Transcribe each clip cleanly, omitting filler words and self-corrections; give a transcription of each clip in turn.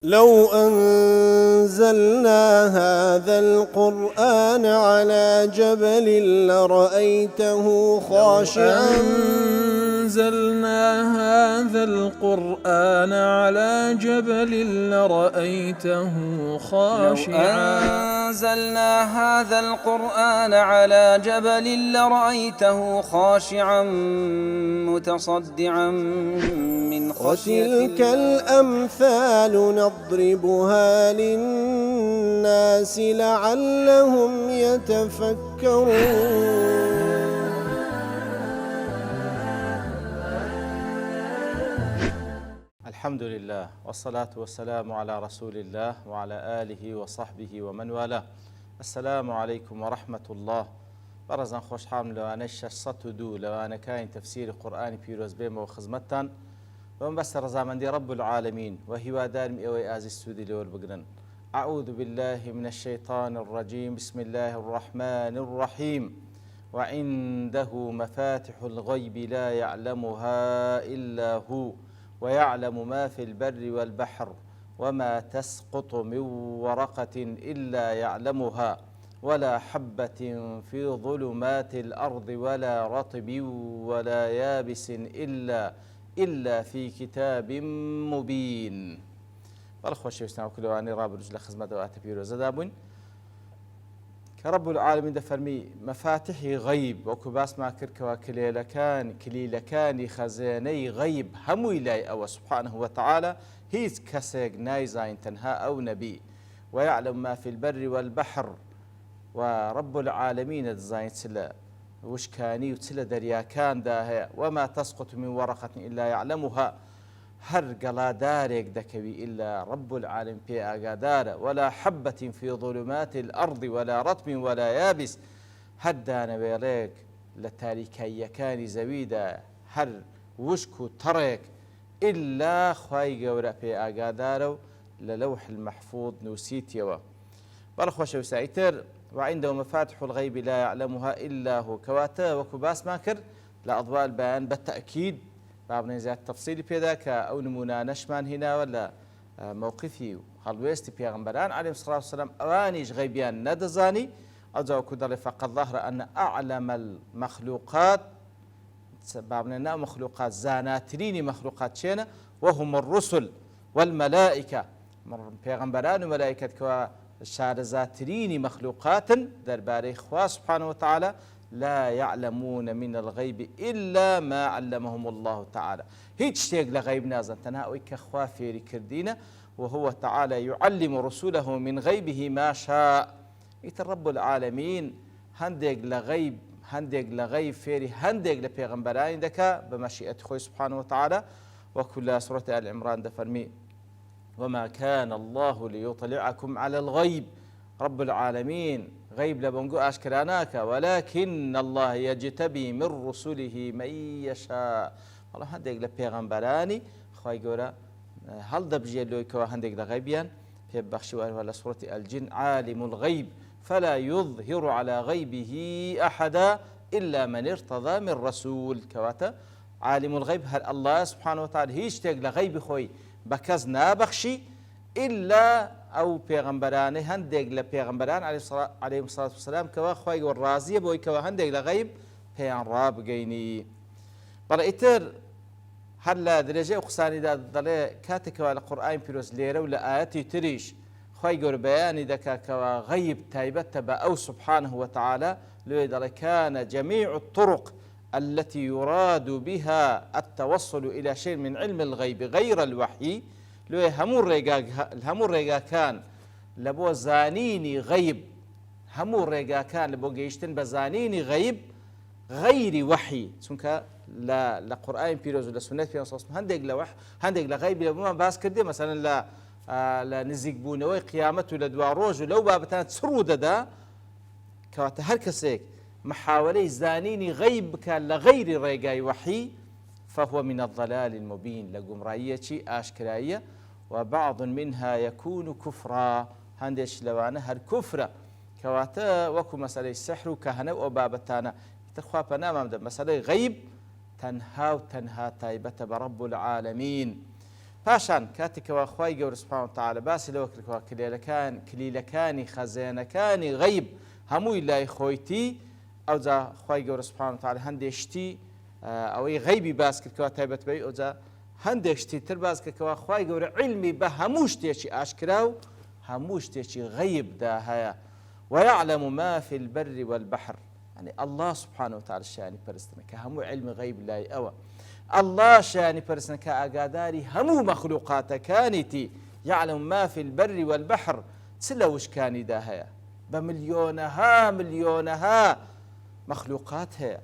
لو أنزلنا هذا القرآن على جبل لرأيته خاشعا أنزلنا هذا القرآن على جبل لرأيته خاشعا أنزلنا هذا القرآن على جبل لرأيته خاشعا متصدعا من خشية وتلك الأمثال نضربها للناس لعلهم يتفكرون. الحمد لله والصلاة والسلام على رسول الله وعلى آله وصحبه ومن والاه. السلام عليكم ورحمة الله. برزان خوش حام لوانا الشاشة دو لوانا كاين تفسير قرآن بيروز بيما وخزمتان ومن بس رزامن دي رب العالمين وهي دارم إيوي آزي السودي لول بقرن. أعوذ بالله من الشيطان الرجيم. بسم الله الرحمن الرحيم. وعنده مفاتح الغيب لا يعلمها إلا هو ويعلم ما في البر والبحر وما تسقط من ورقة إلا يعلمها ولا حبة في ظلمات الأرض ولا رطب ولا يابس إلا في كتاب مبين. والخوشي يسنعوا كلواني راب رجل خزمة وآت بيروز دابون كرب العالمين دفرمي مفاتحي غيب وكباس ما كركوا كليلكاني خزاني غيب همو إلي أو سبحانه وتعالى هيز كسيق نايزاين تنها أو نبي ويعلم ما في البر والبحر. ورب العالمين دزاين سلا وشكاني وتسلا دريا كان داهي وما تسقط من ورقة إلا يعلمها هر قلا دارك دكوي إلا رب العالمين في أقادار ولا حبة في ظلمات الأرض ولا رطب ولا يابس هدانا بيريك لتاريكي كان زويدا هر وشكو ترك إلا خواي قورا في أقادار للوح المحفوظ نوسيتيوا. برخوش وسايتر وعنده مفاتح الغيب لا يعلمها إلا هو كواتا وكباس ماكر لأضواء البيان بالتأكيد بابنا زيادة تفصيلي بيداك أو نمونا نشمان هنا ولا موقفي هالويستي بيغمبران عليهم الصلاة والسلام أوانيش غيبيان ندزاني أجاو كدر فقد ظهر أن أعلم المخلوقات بابنا مخلوقات زاناترين مخلوقات شينا وهم الرسل والملائكة بيغمبران وملائكة كوا شارزاترين مخلوقات درباري إخوة سبحانه وتعالى لا يعلمون من الغيب إلا ما علمهم الله تعالى. هيج شيء لغيب نازن تنهاوي كخوا فيري كردينا وهو تعالى يعلم رسوله من غيبه ما شاء. رب العالمين هندق لغيب فيري هندق لبيغمبرين دكا بمشيئة خوي سبحانه وتعالى. وكل سورة آل عمران دفرمي وما كان الله ليطلعكم على الغيب. رب العالمين غيب لبنقو أشكراناك ولكن الله يجتبي من رسله من يشاء. والله هندق لبيغمبراني خواهي قولا هل دبجي اللويكوا هندق لغيبيان في بخشي ولا سورة الجن عالم الغيب فلا يظهر على غيبه أحدا إلا من ارتضى من رسول. كواتا عالم الغيب هل الله سبحانه وتعالى هيشتاق لغيب خوي بكز نابخشي إلا أو بيغمبران هندق لبيغمبران عليه الصلاة والسلام كوا خواي والرازية بوي كوا هندق لغيب بيان راب جيني. برأيتر هلا درجة أقصاني دا ضلي كاتك على القرآن بيروز ليرة ولا آياتي تريش خواي قول بياني دكا كوا غيب تايبت أو سبحانه وتعالى لو كان جميع الطرق التي يراد بها التوصل إلى شيء من علم الغيب غير الوحي لو همور ريقا كان لبو زانيني غيب همور ريقا كان لبو جيشتن بزانيني غيب غير وحي سنك لا قرآن بيروز ولا سنة في نصوص هندق لغيب لبو باس كردي مثلا لا نزيق بونوي قيامته لدواروج ولو بابتان تسرود دا كواتا هركسيك محاولي زانيني غيب كان لغير ريقاي وحي فهو من الضلال المبين لقمرائية آشكرائية. وبعض منها يكون كفرا هندش لوانا هر كفرة كواتا وكو مسألة السحر كهنة وبابتانا تخوى بنام مسألة غيب تنها تايبة برب العالمين. پاشان کاتێکەوە خوای گەورە سوبحانەهو وتەعالە باسی لەوە کردەوە کلیلەکانی خەزانەکانی غەیب هەمووی لای خۆیتی ئەوجا خوای گەورە سوبحانەهو وتەعالە هەندێک شتی ئەوەی غەیبی باس کردکەوە تایبەتبەری ئەوجا هەندێک شتی تر باس کردکەوە خوای گەورە عیلمی بە هەموو شتێکی ئاشکرا و هەموو شتێکی غەیبدا هەیە ويعلم ما في البر والبحر يعني الله سبحانه وتعالى شاني پرستنە کە هەموو علم غەیب لای ئەوە الله شاني پرستنە کە ئاگاداری هەموو مەخلوقاتەکانیتی يعلم ما في البر والبحر چ لە وشکانیدا هەیە بە ملیۆنەها مەخلوقات هەیە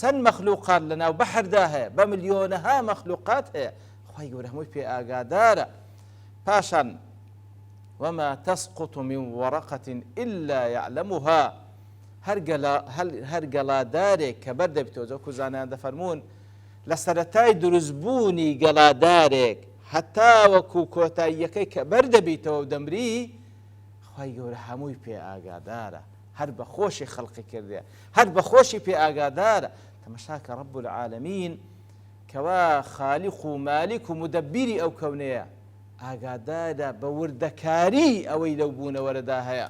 چەند مەخلوقات لەناو بەحردا هەیە بە ملیۆنەها مەخلوقات هەیە خوای گەورە هەمووی پێ ئاگادارە پاشان وما تسقط من ورقة إلا يعلمها هەر گەڵادارێک کە بەردەبێتەوە جەوەکو زانایان دەفەرموون لە سەرەتای دروستبوونی گەڵادارێک هەتا وەکو کۆتاییەکەی کە بەردەبێتەوە و دەمری خوای گەورە هەمووی پێ ئاگادارە هەر بە خۆشی خەڵقی کردێ هەر بە خۆشی پێ ئاگادارە تەماشاکە ڕەب العالەمین کەوا خالیق و مالیک و مدەبیری ئەو کەونەیە ئاگادارە بە وردەکاری ئەوەی لەو بوونەوەرەدا هەیە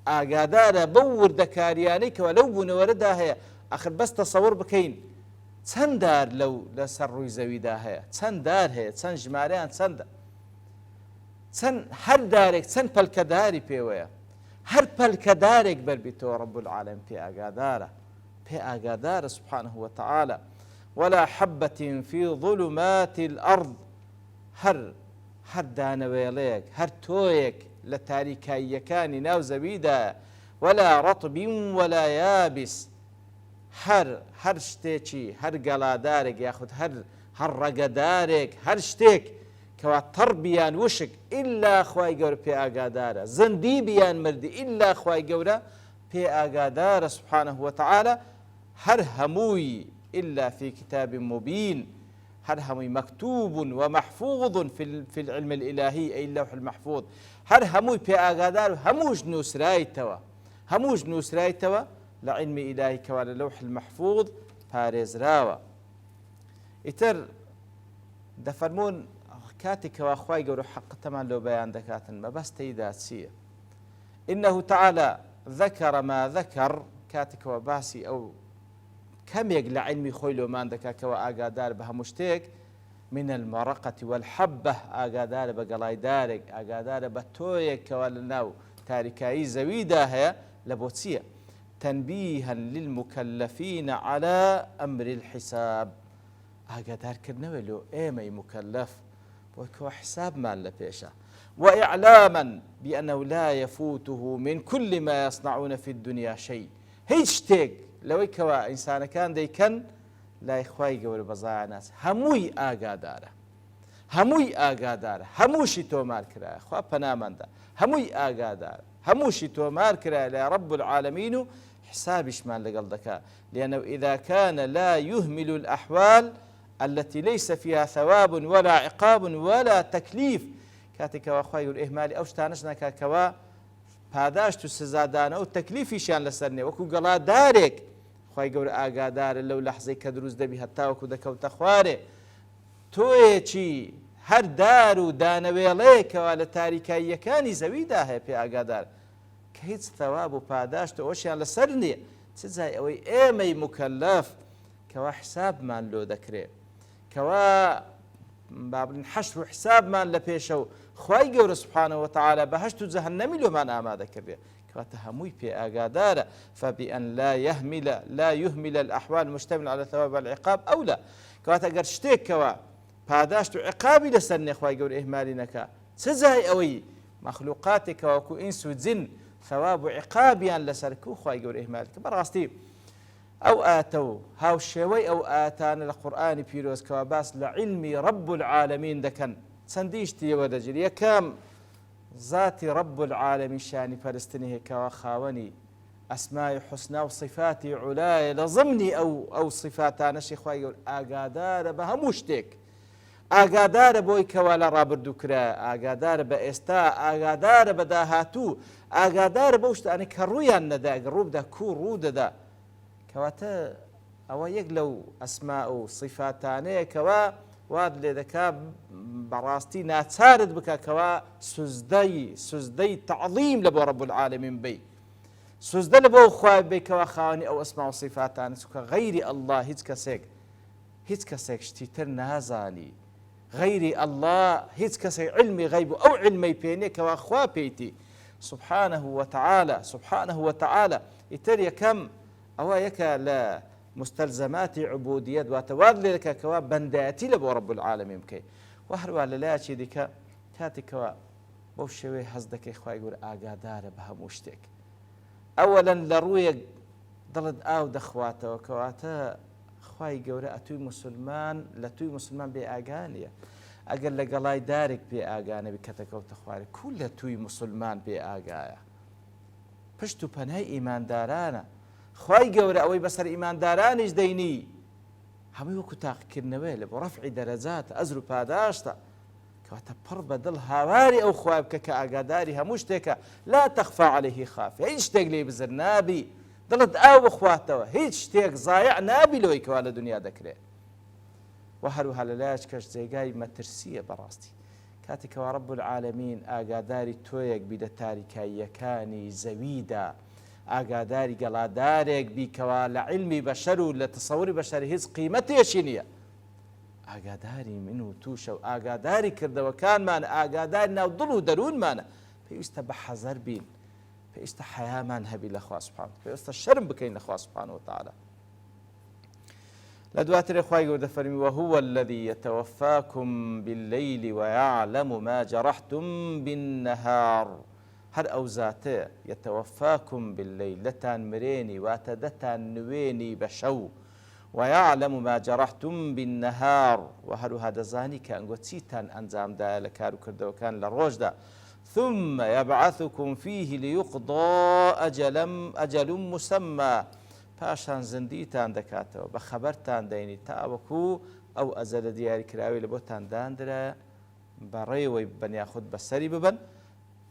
ئاگادارە بەو وردەکاریانەی کەوە لەو بوونەوەرەدا هەیە ئەخر بەس تەسەوڕ بکەین چەند دار لەسەر ڕووی زەویدا هەیە چەند دار هەیە چەند ژمارەیان چەندە چەند هەر دارێک چەند پەلکەداری پێوەیە هەر پەلکەدارێک بەربێتەوە ڕەب العالەمین پێ ئاگادارە سبحانه وتعالى ولا حبة في ظلمات الأرض هەر دانەوێڵەیەک هەر تۆیەک لە تاریکاییەکانی ناو زەویدا ولا ڕەطب ولا یابس هەر شتێکی هەر گەڵادارێک یاخود هەر ڕەگەدارێک هەر شتێک کەوا تەڕ بیان وشک ئیلا خوای گەورە پێ ئاگادارە زەندی بیان مردی ئیلا خوای گەورە پێ ئاگادارە سبحانه وتعالى هەر هەمووی إلا في كتاب مبين هر هموي مكتوب ومحفوظ في العلم الإلهي أي اللوح المحفوظ هر هموي في آقادار هموش نوسرايتوا لعلم إلهي كوال اللوح المحفوظ باريز راوة إتر دفرمون كاتك وأخواي قولوا حق تمام لو بيان دكاتن ما بس تيدات سية إنه تعالى ذكر ما ذكر كاتك وباسي أو كميك لعلمي خويلو مان دكاكوا آقادار بهمشتيك من المرقة والحبة آقادار بقلاي دارك آقادار بتويك كوالناو تاريكاي زويدا هي لبوتسية تنبيها للمكلفين على أمر الحساب آقادار كرنويلو إيمي مكلف وكو حساب مال لبيشا وإعلاما بأنه لا يفوته من كل ما يصنعون في الدنيا شيء هيشتيك لەوەی کەوا ئینسانەکان دەیکەن لای خوای گەورە بەزایە ناس هەمووی ئاگادارە هەمووشی تۆمار کرایە خوا پەناماندا هەمووی ئاگادارە هەمووشی تۆمار کرایە لای ڕەب العالەمین و حسابیشمان لەگەڵ دەکا لأنه إذا كان لا يهمل الأحوال التي ليس فيها ثواب ولا عقاب ولا تكليف کاتێکەوە خوای گەورە ئێهمالی ئەو شتانەش ناکا کەوا پاداشت و سزادانە و تەکلیفیشیان لەسەر نیە وەکو گەڵادارێک خوای گەورە ئاگادارە لەو لەحزەی کە دروست دەبی هەتاوەکو دەکەوتە خوارێ تۆیەکی هەر دار و دانەوێڵەیەکەوە لە تاریکاییەکانی زەویدا هەیە پێ ئاگادار کە هیچ تەواب و پاداشت و ئەوشیان لەسەر نییە چ جای ئەوەی ئێمەی مکەلەف کەوا حسابمان لۆ دەکرێت کەوا بابن حەشر و حسابمان لە پێشە و خوای گەورە سبحانه وتعالى بەهەشت و جەهەنەمی لۆمان ئامادە کردێ کەواتە هەمووی پێ ئاگادارە فبأن لا يهمل الأحوال مشتمل على الثواب والعقاب أو لا کەواتە ئەگەر شتێکەوە پاداشت و عقابی لەسەر نێ خوای گەورە ئێهمالی نەکا چ جای ئەوەی مەخلوقاتێکەوە وەکو ئینس و جن ثواب و عقابیان لەسەر کە خوای گەورە ئێهمالی کە بەڕاستی ئەو ئاتە و هاوشێوەی ئەو ئاتانە لە قورئانی پیرۆزکەوە باس لە عیلمی ڕەب العالەمین دەکەن چەندی شتیەوە دەجێت یەکەم ذاتی ڕەب العالەمین شانی پەرستنی هێکەوە خاوەنی ئەسمای حوسنا و صفاتی عولایە لە ضمنی ئەو صفاتانەشی خوای گەورە ئاگادارە بە هەموو شتێک ئاگادارە بۆی کەوا لە ڕابردوو کرا ئاگادارە بە ئێستا ئاگادارە بە داهاتوو ئاگادارە بەو شتانەی کە ڕوویان نەدا ئەگەر ڕوو بدە کوو ڕوو دەدا کەواتە ئەوە یەک لەو ئەسما و صفاتانەیە کەوا واد لێ دەکا بەڕاستی ناچارت بکەکەوە سوزدەی تەعظیم لە بۆ ڕەب العالەمین بی سوزدە لە بۆ خوای بێکەوە خاوەنی ئەو ئەسما و صیفاتانە چونکە غەیری ئەڵڵا هیچ کەسێک شتی تر نازانی غەیری ئەڵڵا هیچ کەسێک علمی غەیب و ئەو علمەی پێنێکەوە خوا پێیتی سبحانه وتعالى ئیتر یەکەم ئەوە یەکە لە مستلزماتی عبودیەت واتە واد لێ دەکەکەوە بەندایەتی لە بۆ ڕەب العالەمین بکەیت و هەروە لە لایەکی دیکە کاتێکەوە بەو شێوەیە حەز دەکەی خوای گەورە ئاگادارە بە هەموو شتێک ئەوەلەن لە ڕوویەک دڵت ئاو دەخواتەوە کەواتە خوای گەورە ئەتووی مسلمان لە تووی مسلمان بێ ئاگانیە ئەگەر لە گەڵای دارێک بێ ئاگانەبی کەتەکەوتە خوارێ کول لە تووی مسلمان بێ ئاگایە پشت و پەنای ئیماندارانە خوای گەورە ئەوەی بەسەر ئیماندارانیش دەینی هەمووی وەکو تاقیکردنەوەی لە بۆ ڕەفعی دەرەجاتە ئەزر و پاداشتە کەواتە پڕ بە دڵ هاواری ئەو خوای بکە کە ئاگاداری هەموو شتێکە لا تەخفا عەلەیهی خافیە هیچ شتێک لێ بزر نابی دڵت ئاو بخواتەوە هیچ شتێک زایع نابی لەوەی کەوا لە دنیا دەکرێت و هەروها لە لایەک کەش جێگای مەترسیە بەڕاستی کاتێکەوە ڕەب العالەمین ئاگاداری تۆیەک بی لە تاریکاییەکانی زەویدا ئاگاداری گەڵادارێک بیکەوە لە علمی بەشەر و لە تەسەوری بەشەر هیچ قیمەتێکی نییە ئاگاداری من و تووشە و ئاگاداری کردەوەکانمان ئاگاداری ناو دڵ و دەروونمانە پێویستە بە حەزەر بین پێویستە حەیامان هەبی لە خوا سوبحانەهو پێویستە شەرم بکەین لە خوا سوبحانەهو وتەعالە لە دواترێ خوای گەورە دەفەرمی وهو الذي يتوفاكم بالليل ويعلم ما جرحتم بالنهار هەر ئەو زاتەیە يتوفاكم بالليل دەتان مرێنی واتە دەتان نوێنی بە شەو ويعلم ما جرحتم بالنهار وهروها دەزانی کە ئەنگۆ چیتان ئەنجامدایە لە کار و کردەوەکان لە ڕۆژدا ثم يبعثكم فيه ليقضى أجل مسمى پاشان زندیتان دەکاتەوە بە خەبەرتان دەینی تاوەکو ئەو ئەزەلە دیاری کراوی لە بۆتان دانرایە بەڕێوەی بەنیاخود بەسەری ببن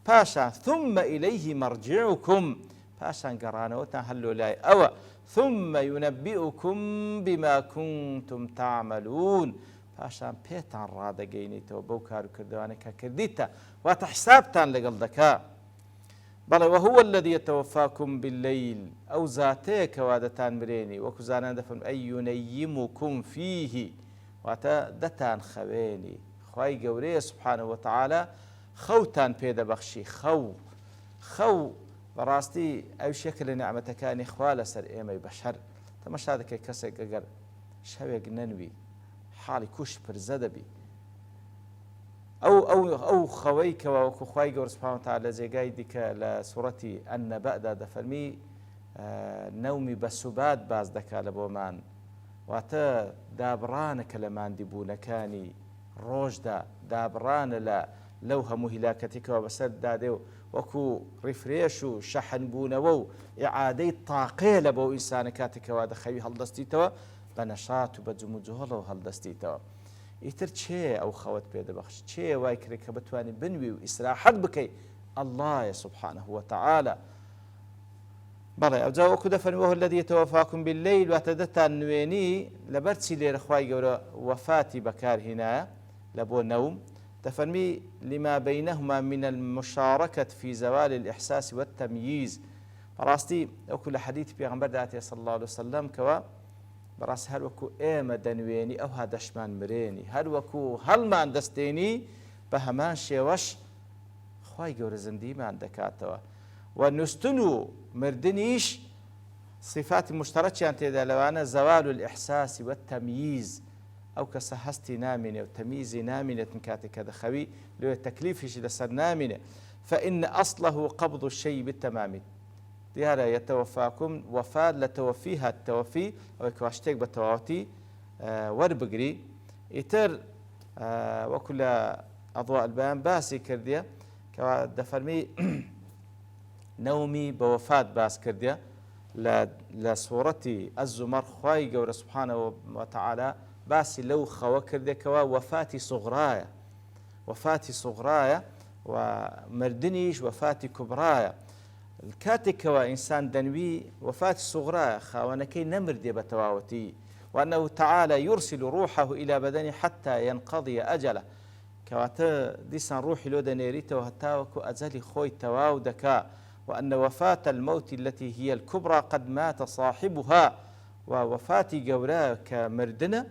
پاشان ثم إليه مرجعكم پاشان گەڕانەوەتان هەلۆ لای ئەوە ثم ينبئكم بما كنتم تعملون پاشان پێتان ڕادەگەینیتەوە بەو کار و کردوانە کە کردیتە واتە حسابتان لەگەڵ دەکا بەڵێ وهو الذي يتوفاكم بالليل ئەو زاتەیە کەوا دەتان مرێنی وەکو زانان دەفەرمێ ئەی ينيمكم فيه واتە دەتان خەوێنی خوای گەورەیە سوبحانەهو وتەعالە خەوتان پێدەبەخشی خەو بەڕاستی ئەو شێکە لە نعمەتەکانی خوا لەسەر ئێمەی بەشەر تەماشا دەکەی کەسێک ئەگەر شەوێک نەنوی حاڵی کوش پرزە دەبی ئەو خەوەی کەوا وەکو خوای گەورە سوبحانەهو وتەعالە لە جێگای دیکە لە سوورەتی ئەننەبەئدا دەفەرمی نەومی بەسوبات باز دەکا لە بۆمان واتە دابڕانە کە لە ماندیبوونەکانی ڕۆژدا دابڕانە لەو هەموو هیلاکەتێکەوە بەسەر دادێ و وەکو ڕیفرێش و شەحنبوونەوە و ئیعادەی تاقێ لە بۆ ئینسانە کاتێکەوە دەخەوی هەڵدەستیتەوە بە نەشات و بە جوم و جۆڵەوە هەڵدەستیتەوە ئیتر چێ ئەو خەوت پێدەبەخش چێ وای کرێ کە بتوانین بنوی و ئیسراحەت بکەی ئەڵڵایە سوبحانەهو وتەعالە بەڵێ ئەوجا وەکو دەفەرمی وهو الذي يتوفاكم بالليل واتە دەتان نوێنی لەبەر چی لێرە خوای گەورە وەفاتی بەکارهێنایە لە بۆ نەوم دەفەرمی لما بينهما من المشاركة في زوال الإحساس والتمييز بەڕاستی وەکو لە حەدیثی پێغەمبەر داتێ صلی الله عليه وسلم کەوە بەڕاستی هەر وەکو ئێمە دەنوێنی ئەوها دەشمان مرێنی هەر وەکو هەڵمان دەستێنی بە هەمان شێوەش خوای گەورە زندیمان دەکاتەوە و نوستن و مردنیش صفاتی مشترەکیان تێدا لەوانە زەوال الإحساس والتمييز ئەو کەسە هەستی نامێنێ و تەمیزی نامێنێت کاتێک کە دەخەوی لێ تەکلیفیشی لەسەر نامێنێ فإن أصله قبض الشيء بالتمام دیارە يتوفاكم وفات لە تەوەفی هات تەوەفی ئەوەی کەوا شتێک بە تەواوەتی وەربگری ئیتر وەکو لە ئەضواء البیان باسی کردیە کەوا دەفەرمی نەومی بە وەفات باس کردیە لە سوورەتی ئەززومەر خوای گەورە سوبحانەهو وتەعالە باسی لەو خەوە کردێکەوە وەفاتی سوغرایە و مردنیش وەفاتی کوبرایە کاتێکەوە ئینسان دەنوی وەفاتی سوغرایە خاوەنەکەی نەمردێ بە تەواوەتی وأنه تعالى يرسل روحه إلى بدنه حتى ينقضي أجله كواتا ديسان روحي لو دنيريته وهتاوكو أزلي خوي تواو دكا وأن وفاة الموت التي هي الكبرى قد مات صاحبها ووفاتي قولا كمردنة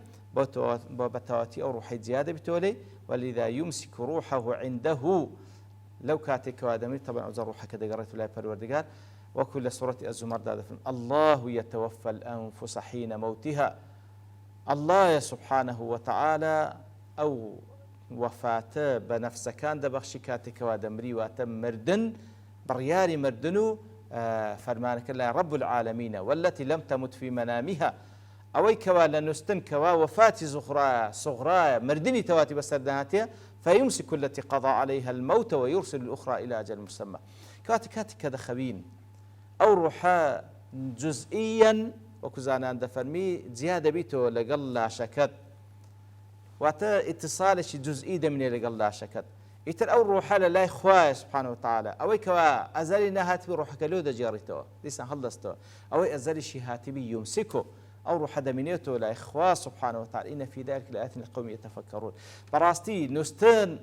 بتواتي أو روحي زيادة بتولي ولذا يمسك روحه عنده لو كاتك وادمي طبعا أوزر روحك كده قرأت ولا بالوردقار وكل سورة الزمر دادا الله يتوفى الأنفس حين موتها الله سبحانه وتعالى أو وفاته بنفس كان دبخشي كاتك وادمري واتم مردن برياري مردنو فرمانك الله رب العالمين والتي لم تمت في منامها أوي كوا لنستن كوا وفاتي صغرى مردني تواتي بسردهاتها فيمسك التي قضى عليها الموت ويرسل الأخرى إلى أجل مسمى كاتك كذا خبين أو روحا جزئيا وكزانا عند فرمي زيادة بيتو لقل لا شكت واتا اتصالش جزئي دمني لقل لا شكت يتر أو روحا لا إخوة سبحانه وتعالى أوي كوا أزالي نهاتبي روحك لودة جاريتو ليس خلصتو أوي أزالي شهاتبي يمسكو أو روح دمنيته لا إخوة سبحانه وتعالى إن في ذلك الآيات لقوم يتفكرون براستي نستن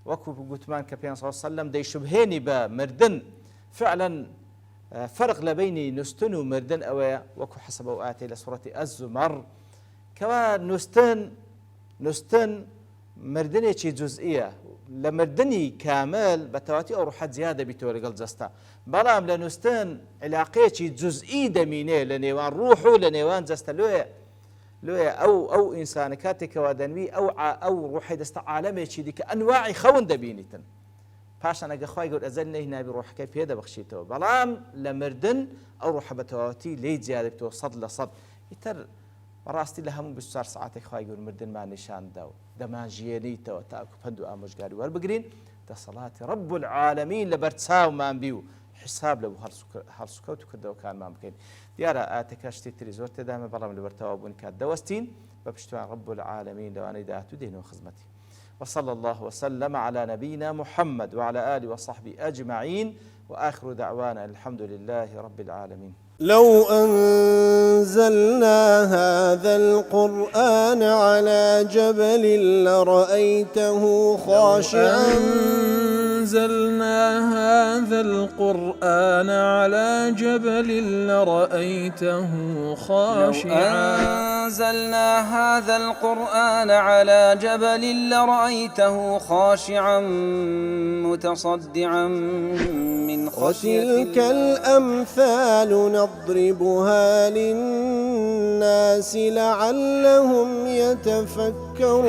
وكو قتمان كبيان صلى الله عليه وسلم دي شبهيني بمردن فعلا فرق لبين نستن ومردن أوي وكو حسب آياتي لسورة الزمر كوا نستن مردني شي جزئية لمردني كامل بتواتي أو روحات زيادة بتولي قل زستا بلام لنستن علاقية شي جزئي دميني لنيوان روحو لنيوان زستا لويا أو إنسان كاتك ودنوي أو روحي دستا عالمي شي ديك أنواعي خون دبينيتن باش أنا قخواي يقول أزلني هنا بروح كيف يدا بخشيتو بلام لمردن أو روح بتواتي لي زيادة بتو صد لصد يتر راستي لهم بسار ساعات خواي يقول مردن ما نشان داو دما جيانيتا وتاكو فندو امش قالي والبقرين ده صلاة رب العالمين لبرتساو ما بيو حساب له هالسكوت وكدو كان ما ممكن ديارا اتكاشتي تريزورت دائما برام لبرتاو بون كاد دوستين ببشتوان رب العالمين لو انا داتو دينو خدمتي وصلى الله وسلم على نبينا محمد وعلى اله وصحبه اجمعين واخر دعوانا الحمد لله رب العالمين. لو أنزلنا هذا القرآن على جبل لرأيته خاشعا أنزلنا هذا القرآن على جبل لرأيته خاشعا أنزلنا هذا القرآن على جبل لرأيته خاشعا متصدعا من خشية الله وتلك الأمثال نضربها للناس لعلهم يتفكرون